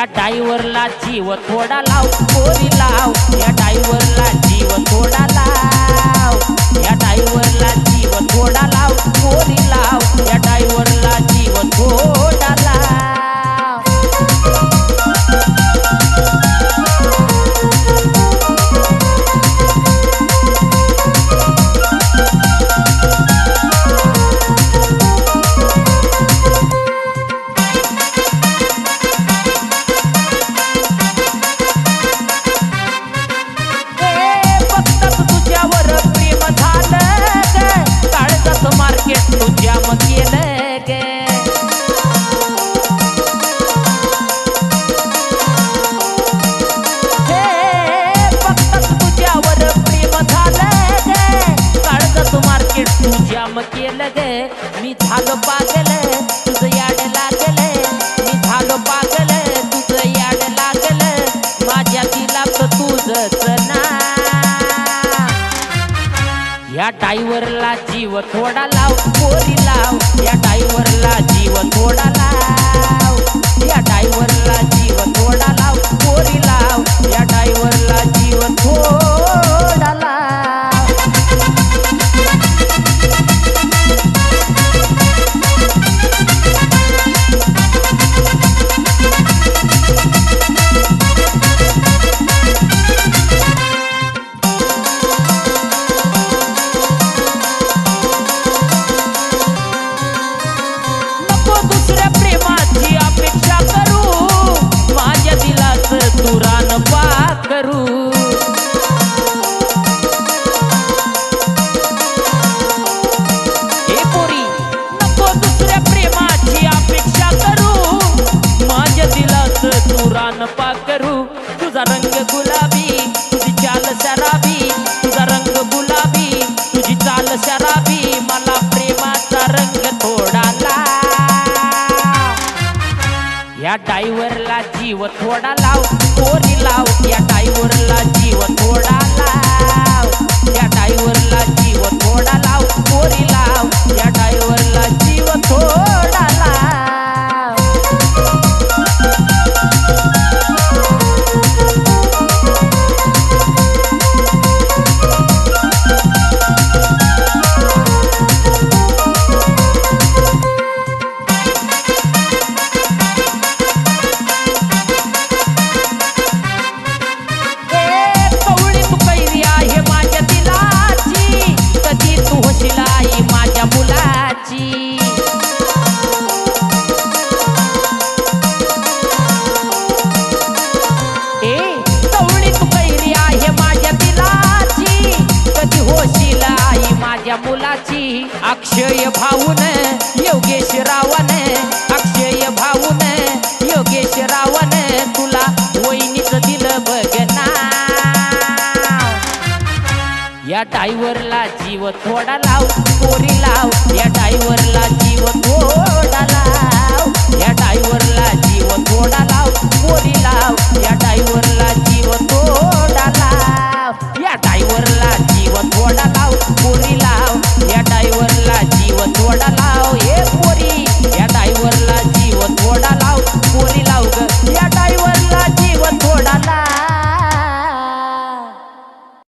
या ड्रायव्हरला जीव थोडा लाव पोरी लाव, या ड्रायव्हरला जीव थोडा लाव, या ड्रायव्हरला जीव थोडा लाव पोरी लाव, या ड्रायव्हरला जीव थोडा लाव. तुझ्या मग केलं गे फक्त तुझ्यावर प्रेम झालं गे, काळजात मार्केट तुझ्या मग केलं गे. मी झालो पागल तुझं याड लागल, मी झालो पागल तुझं याड लागल, माझ्या दिलात तुझंच ना. या ड्रायव्हरला जीव थोडा लाव पोरी लाव, या ड्रायव्हरला जीव थोडा लाव, या ड्रायव्हरला जीव थोडा लाव पोरी लाव, या ड्रायव्हरला जीव थोडा लाव. तुझा रंग गुलाबी तुझी चाल शराबी, तुझा रंग गुलाबी तुझी चाल शराबी, मला प्रेमाचा रंग थोडा लाव. या ड्रायव्हरला जीव थोडा लाव पोरी लाव, या ड्रायव्हरला जीव थोडा लाव, या ड्रायव्हरला जीव थोडा लाव पोरी लाव, या ड्रायव्हरला जीव थोडा लाव. मुलाची अक्षय भाऊन योगेश रावण, अक्षय भाऊन योगेश रावण, तुला वहिनीच दिलं बघना. या ड्रायव्हरला जीव थोडा लाव पोरी लाव, या ड्रायव्हरला जीव थोडा